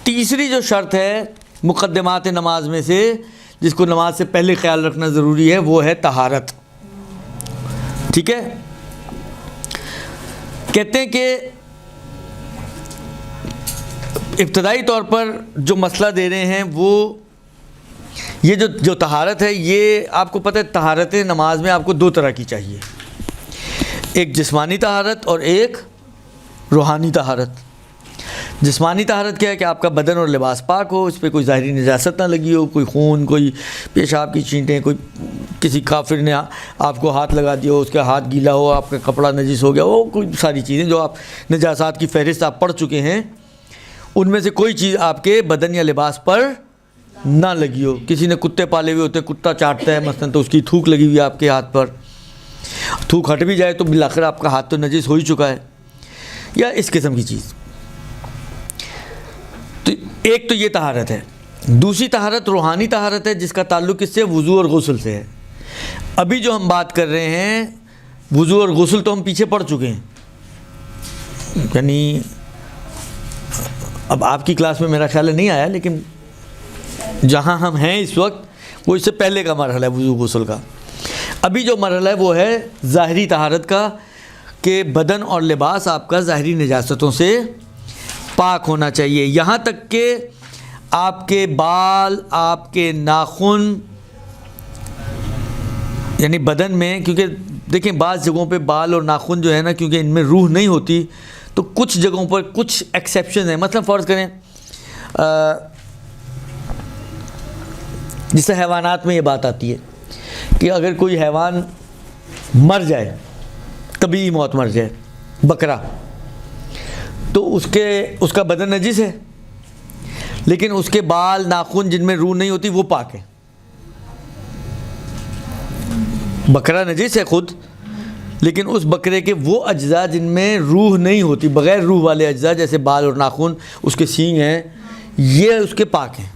تیسری جو شرط ہے مقدمات نماز میں سے جس کو نماز سے پہلے خیال رکھنا ضروری ہے وہ ہے طہارت. ٹھیک ہے. کہتے ہیں کہ ابتدائی طور پر جو مسئلہ دے رہے ہیں وہ یہ جو طہارت ہے، یہ آپ کو پتہ ہے طہارت نماز میں آپ کو دو طرح کی چاہیے، ایک جسمانی طہارت اور ایک روحانی طہارت. جسمانی طہارت کیا ہے کہ آپ کا بدن اور لباس پاک ہو، اس پہ کوئی ظاہری نجاست نہ لگی ہو، کوئی خون، کوئی پیشاب کی چینٹیں، کوئی کسی کافر نے آپ کو ہاتھ لگا دیا ہو، اس کا ہاتھ گیلا ہو، آپ کا کپڑا نجس ہو گیا ہو، کوئی ساری چیزیں جو آپ نجاسات کی فہرست آپ پڑھ چکے ہیں، ان میں سے کوئی چیز آپ کے بدن یا لباس پر نہ لگی ہو. کسی نے کتے پالے ہوئے ہوتے ہیں، کتا چاٹتا ہے مثلا تو اس کی تھوک لگی ہوئی ہے آپ کے ہاتھ پر، تھوک ہٹ بھی جائے تو بالآخر آپ کا ہاتھ تو نجس ہو ہی چکا ہے، یا اس قسم کی چیز. تو ایک تو یہ طہارت ہے. دوسری طہارت روحانی طہارت ہے جس کا تعلق اس سے وضو اور غسل سے ہے. ابھی جو ہم بات کر رہے ہیں وضو اور غسل تو ہم پیچھے پڑ چکے ہیں، یعنی اب آپ کی کلاس میں میرا خیال ہے نہیں آیا، لیکن جہاں ہم ہیں اس وقت وہ اس سے پہلے کا مرحلہ ہے وضو غسل کا. ابھی جو مرحلہ ہے وہ ہے ظاہری طہارت کا، کہ بدن اور لباس آپ کا ظاہری نجاستوں سے پاک ہونا چاہیے. یہاں تک کہ آپ کے بال، آپ کے ناخن، یعنی بدن میں، کیونکہ دیکھیں بعض جگہوں پہ بال اور ناخن جو ہے نا، کیونکہ ان میں روح نہیں ہوتی تو کچھ جگہوں پر کچھ ایکسیپشن ہیں. مثلا فرض کریں جس سے حیوانات میں یہ بات آتی ہے کہ اگر کوئی حیوان مر جائے، طبیعی موت مر جائے، بکرا، تو اس کا بدن نجس ہے، لیکن اس کے بال، ناخن جن میں روح نہیں ہوتی وہ پاک ہے. بکرا نجس ہے خود، لیکن اس بکرے کے وہ اجزاء جن میں روح نہیں ہوتی، بغیر روح والے اجزاء جیسے بال اور ناخن، اس کے سینگ ہیں، یہ اس کے پاک ہیں.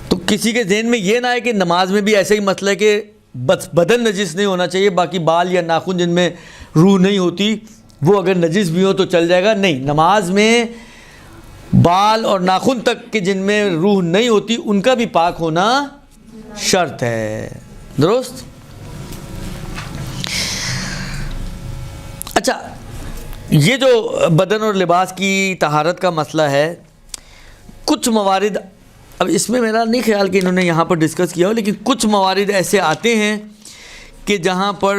تو کسی کے ذہن میں یہ نہ ہے کہ نماز میں بھی ایسا ہی مسئلہ ہے کہ بس بدن نجس نہیں ہونا چاہیے، باقی بال یا ناخن جن میں روح نہیں ہوتی وہ اگر نجس بھی ہو تو چل جائے گا. نہیں، نماز میں بال اور ناخن تک کہ جن میں روح نہیں ہوتی ان کا بھی پاک ہونا شرط ہے. درست؟ اچھا، یہ جو بدن اور لباس کی طہارت کا مسئلہ ہے، کچھ موارد، اب اس میں میرا نہیں خیال کہ انہوں نے یہاں پر ڈسکس کیا ہو، لیکن کچھ موارد ایسے آتے ہیں کہ جہاں پر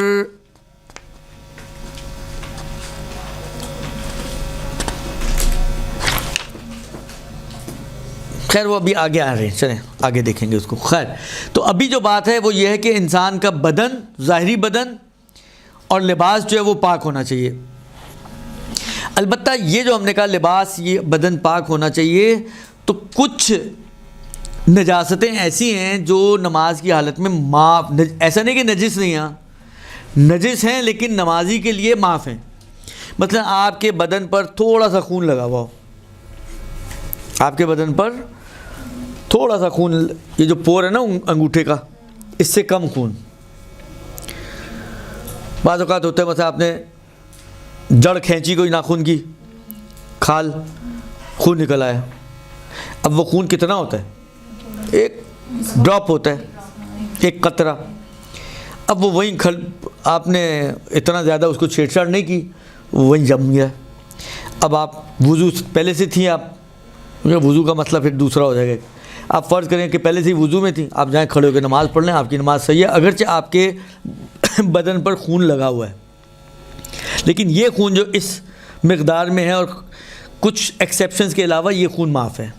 خیر وہ ابھی آگے آ رہے ہیں، چلیں آگے دیکھیں گے اس کو. خیر، تو ابھی جو بات ہے وہ یہ ہے کہ انسان کا بدن، ظاہری بدن اور لباس جو ہے وہ پاک ہونا چاہیے. البتہ یہ جو ہم نے کہا لباس، یہ بدن پاک ہونا چاہیے، تو کچھ نجاستیں ایسی ہیں جو نماز کی حالت میں معاف، ایسا نہیں کہ نجس نہیں ہیں، نجس ہیں لیکن نمازی کے لیے معاف ہیں. مثلا آپ کے بدن پر تھوڑا سا خون لگا ہوا ہو، آپ کے بدن پر تھوڑا سا خون، یہ جو پور ہے نا انگوٹھے کا، اس سے کم خون، بعض اوقات ہوتا ہے مثلا آپ نے جڑ کھینچی کوئی ناخن کی، کھال، خون نکل آیا. اب وہ خون کتنا ہوتا ہے؟ ایک ڈراپ ہوتا ہے، ایک قطرہ. اب وہ وہیں آپ نے اتنا زیادہ اس کو چھیڑ چھاڑ نہیں کی، وہ وہیں جم گیا. اب آپ وضو پہلے سے تھیں، آپ وضو کا مسئلہ پھر دوسرا ہو جائے گا. آپ فرض کریں کہ پہلے سے ہی وضو میں تھیں، آپ جائیں کھڑے ہو کے نماز پڑھ لیں، آپ کی نماز صحیح ہے، اگرچہ آپ کے بدن پر خون لگا ہوا ہے، لیکن یہ خون جو اس مقدار میں ہے اور کچھ ایکسیپشنز کے علاوہ یہ خون معاف ہے.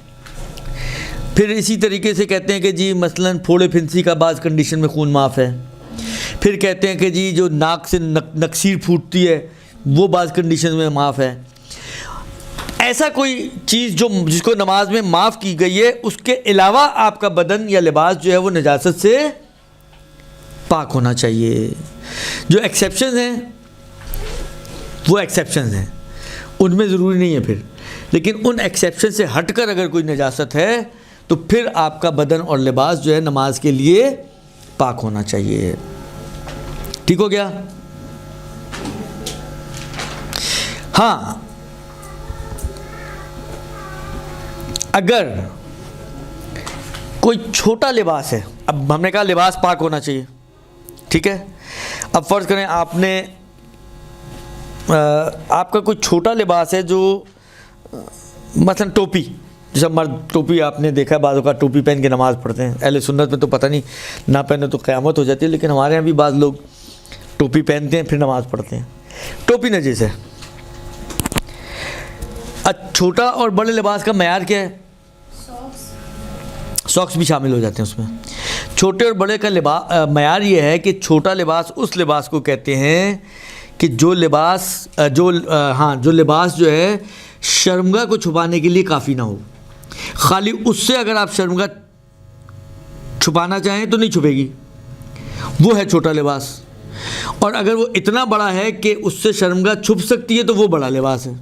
پھر اسی طریقے سے کہتے ہیں کہ جی مثلا پھوڑے پھنسی کا بعض کنڈیشن میں خون معاف ہے. پھر کہتے ہیں کہ جی جو ناک سے نکسیر پھوٹتی ہے وہ بعض کنڈیشن میں معاف ہے. ایسا کوئی چیز جس کو نماز میں معاف کی گئی ہے، اس کے علاوہ آپ کا بدن یا لباس جو ہے وہ نجاست سے پاک ہونا چاہیے. جو ایکسیپشنز ہیں وہ ایکسیپشنز ہیں، ان میں ضروری نہیں ہے پھر، لیکن ان ایکسیپشن سے ہٹ کر اگر کوئی نجاست ہے تو پھر آپ کا بدن اور لباس جو ہے نماز کے لیے پاک ہونا چاہیے. ٹھیک ہو گیا؟ ہاں، اگر کوئی چھوٹا لباس ہے، اب ہم نے کہا لباس پاک ہونا چاہیے، ٹھیک ہے، اب فرض کریں آپ کا کوئی چھوٹا لباس ہے جو مثلا ٹوپی، جیسے مرد ٹوپی آپ نے دیکھا ہے بعض اوقات ٹوپی پہن کے نماز پڑھتے ہیں، اہل سنت میں تو پتہ نہیں نہ پہنے تو قیامت ہو جاتی ہے، لیکن ہمارے یہاں بھی بعض لوگ ٹوپی پہنتے ہیں پھر نماز پڑھتے ہیں، ٹوپی نجس ہے۔ چھوٹا اور بڑے لباس کا معیار کیا ہے؟ ساکس بھی شامل ہو جاتے ہیں اس میں۔ چھوٹے اور بڑے کا معیار یہ ہے کہ چھوٹا لباس اس لباس کو کہتے ہیں کہ جو لباس جو ہے شرمگاہ کو چھپانے کے لیے کافی نہ ہو، خالی اس سے اگر آپ شرمگاہ چھپانا چاہیں تو نہیں چھپے گی، وہ ہے چھوٹا لباس، اور اگر وہ اتنا بڑا ہے کہ اس سے شرمگاہ چھپ سکتی ہے تو وہ بڑا لباس ہے،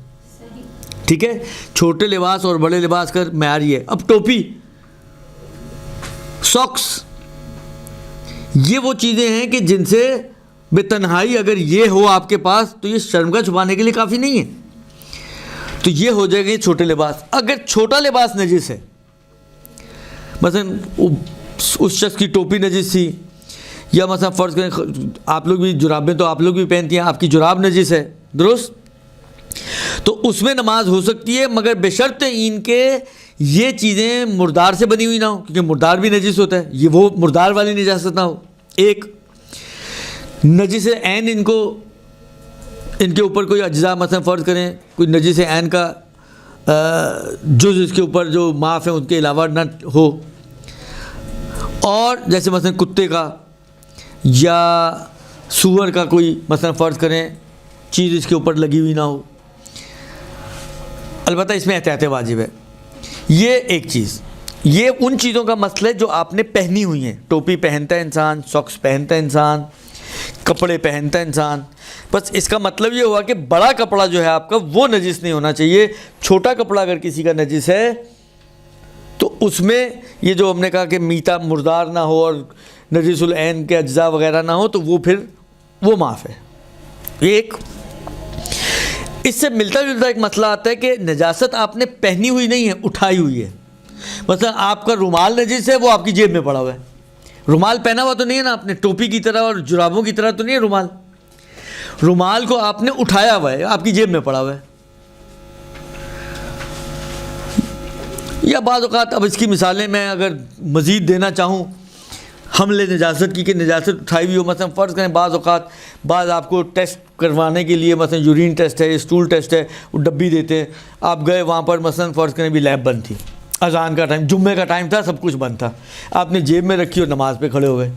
ٹھیک ہے۔ چھوٹے لباس اور بڑے لباس کا معیار یہ ہے۔ اب ٹوپی، ساکس، یہ وہ چیزیں ہیں کہ جن سے بے تنہائی اگر یہ ہو آپ کے پاس تو یہ شرمگاہ چھپانے کے لیے کافی نہیں ہے، تو یہ ہو جائے گا چھوٹے لباس۔ اگر چھوٹا لباس نجس ہے، مثلا اس شخص کی ٹوپی نجس تھی، یا مثلا فرض کریں آپ لوگ بھی جرابیں تو آپ لوگ بھی پہنتی ہیں، آپ کی جراب نجس ہے، درست، تو اس میں نماز ہو سکتی ہے، مگر بشرط ان کے یہ چیزیں مردار سے بنی ہوئی نہ ہو، کیونکہ مردار بھی نجس ہوتا ہے، یہ وہ مردار والی نجاست نہ ہو۔ ایک نجس عین ان کے اوپر کوئی اجزاء مثلا فرض کریں کوئی نجس عین کا جز اس کے اوپر جو معاف ہے ان کے علاوہ نہ ہو، اور جیسے مثلا کتے کا یا سور کا کوئی مثلا فرض کریں چیز اس کے اوپر لگی ہوئی نہ ہو، البتہ اس میں احتیاط واجب ہے۔ یہ ایک چیز، یہ ان چیزوں کا مسئلہ ہے جو آپ نے پہنی ہوئی ہیں، ٹوپی پہنتا ہے انسان، ساکس پہنتا ہے انسان، کپڑے پہنتا ہے انسان، بس اس کا مطلب یہ ہوا کہ بڑا کپڑا جو ہے آپ کا وہ نجس نہیں ہونا چاہیے۔ چھوٹا کپڑا اگر کسی کا نجس ہے تو اس میں یہ جو ہم نے کہا کہ میتا مردار نہ ہو اور نجس العین کے اجزاء وغیرہ نہ ہو تو وہ پھر وہ معاف ہے۔ ایک اس سے ملتا جلتا ایک مسئلہ آتا ہے کہ نجاست آپ نے پہنی ہوئی نہیں ہے، اٹھائی ہوئی ہے۔ مثلا آپ کا رومال نجس ہے، وہ آپ کی جیب میں پڑا ہوا ہے، رومال پہنا ہوا تو نہیں ہے نا آپ نے، ٹوپی کی طرح اور جرابوں کی طرح تو نہیں ہے رومال، رومال کو آپ نے اٹھایا ہوا ہے، آپ کی جیب میں پڑا ہوا ہے۔ یا بعض اوقات اب اس کی مثالیں میں اگر مزید دینا چاہوں حمل نجاست کی، کہ نجاست اٹھائی ہوئی ہو، مثلا فرض کریں بعض اوقات بعض آپ کو ٹیسٹ کروانے کے لیے مثلا یورین ٹیسٹ ہے، اسٹول ٹیسٹ ہے، وہ ڈبی دیتے ہیں، آپ گئے وہاں پر مثلا فرض کریں بھی لیب بند تھی، اذان کا ٹائم، جمعے کا ٹائم تھا، سب کچھ بند تھا، آپ نے جیب میں رکھی اور نماز پہ کھڑے ہوئے۔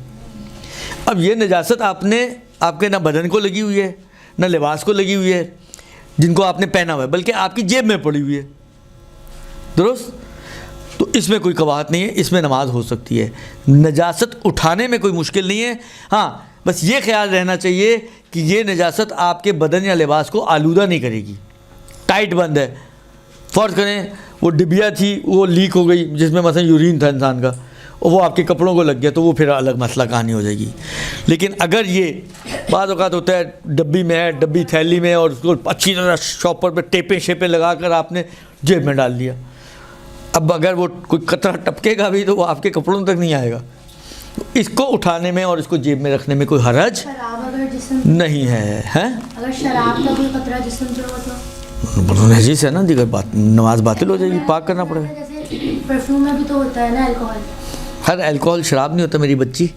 اب یہ نجاست آپ کے نہ بدن کو لگی ہوئی ہے نہ لباس کو لگی ہوئی ہے جن کو آپ نے پہنا ہوا ہے، بلکہ آپ کی جیب میں پڑی ہوئی ہے، درست، تو اس میں کوئی قباحت نہیں ہے، اس میں نماز ہو سکتی ہے۔ نجاست اٹھانے میں کوئی مشکل نہیں ہے، ہاں بس یہ خیال رہنا چاہیے کہ یہ نجاست آپ کے بدن یا لباس کو آلودہ نہیں کرے گی۔ ٹائٹ بند ہے، فرض کریں وہ ڈبیا تھی وہ لیک ہو گئی جس میں مثلا یورین تھا انسان کا، اور وہ آپ کے کپڑوں کو لگ گیا تو وہ پھر الگ مسئلہ کہانی ہو جائے گی۔ لیکن اگر یہ بعض اوقات ہوتا ہے ڈبی میں ہے، ڈبی تھیلی میں، اور اس کو اچھی طرح شاپر پہ ٹیپیں شیپیں لگا کر آپ نے جیب میں ڈال دیا، اب اگر وہ کوئی قطرہ ٹپکے گا بھی تو وہ آپ کے کپڑوں تک نہیں آئے گا۔ اس کو اٹھانے میں اور اس کو جیب میں رکھنے میں کوئی حرج نہیں ہے۔ اگر شراب کا کوئی قطرہ جسم پہ ہو تو نجیس ہے نا، دیگر بات نماز باطل ہو جائے گی، پاک کرنا پڑے گا۔ جیسے پرفیوم میں بھی تو ہوتا ہے نا الکوہل، ہر الکوہل شراب نہیں ہوتا میری بچی،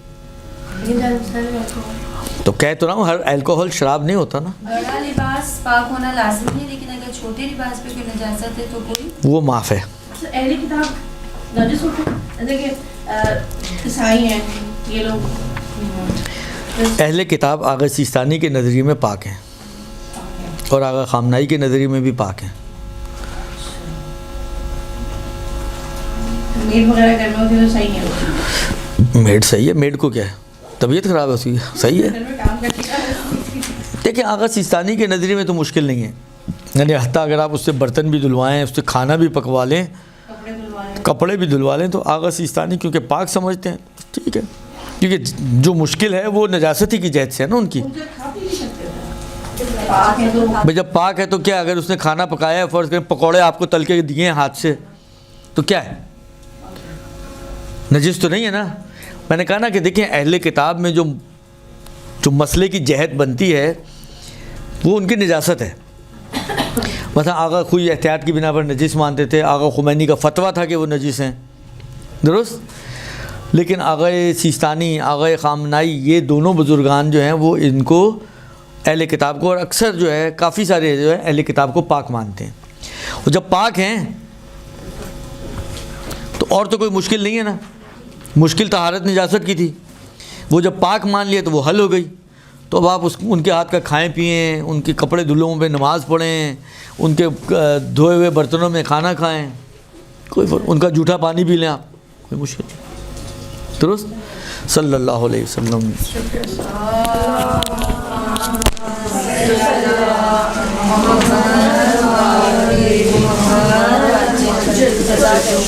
تو کہہ تو رہا ہوں ہر الکوہل شراب نہیں ہوتا نا۔ بڑا لباس پاک ہونا لازم ہے، لیکن اگر چھوٹے لباس پہ کوئی نجاست ہے تو کوئی وہ معاف ہے۔ اہل کتاب نجس ہوتے ہیں، دیکھیں عیسائی ہیں یہ لوگ، اہل کتاب آغا سیستانی کے نظریے میں پاک ہیں اور آغا خامنائی کے نظریے میں بھی پاک ہیں۔ میڈ وغیرہ گھر میں ہوتی ہے تو صحیح ہے، میڈ صحیح ہے، میڈ کو کیا ہے، طبیعت خراب ہے اس کی، صحیح ہے۔ گھر میں کام کرتی ہے۔ دیکھیں آغا سیستانی کے نظریے میں تو مشکل نہیں ہے، یعنی حتیٰ اگر آپ اس سے برتن بھی دھلوائیں، اس سے کھانا بھی پکوا لیں، کپڑے بھی دھلوا لیں، تو آغا سیستانی کیونکہ پاک سمجھتے ہیں، ٹھیک ہے، کیونکہ جو مشکل ہے وہ نجاست ہی کی جہت سے ہے نا ان کی۔ بھائی جب پاک ہے تو کیا، اگر اس نے کھانا پکایا ہے، فرض کریں پکوڑے آپ کو تل کے دیے ہیں ہاتھ سے، تو کیا ہے؟ نجس تو نہیں ہے نا. میں نے کہا نا کہ دیکھیں اہل کتاب میں جو مسئلے کی جہت بنتی ہے وہ ان کی نجاست ہے. مثلا آغا کوئی احتیاط کی بنا پر نجس مانتے تھے, آغا خمینی کا فتویٰ تھا کہ وہ نجس ہیں, درست. لیکن آغا سیستانی, آغا خامنائی, یہ دونوں بزرگان جو ہیں وہ ان کو اہل کتاب کو, اور اکثر جو ہے کافی سارے جو ہے اہل کتاب کو پاک مانتے ہیں. اور جب پاک ہیں تو اور تو کوئی مشکل نہیں ہے نا. مشکل طہارت نجاست کی تھی, وہ جب پاک مان لیا تو وہ حل ہو گئی. تو اب آپ ان کے ہاتھ کا کھائیں پئیں, ان کے کپڑے دھلوں پہ نماز پڑھیں, ان کے دھوئے ہوئے برتنوں میں کھانا کھائیں, کوئی ان کا جھوٹا پانی پی لیں آپ, کوئی مشکل نہیں. درست. صلی اللہ علیہ وسلم.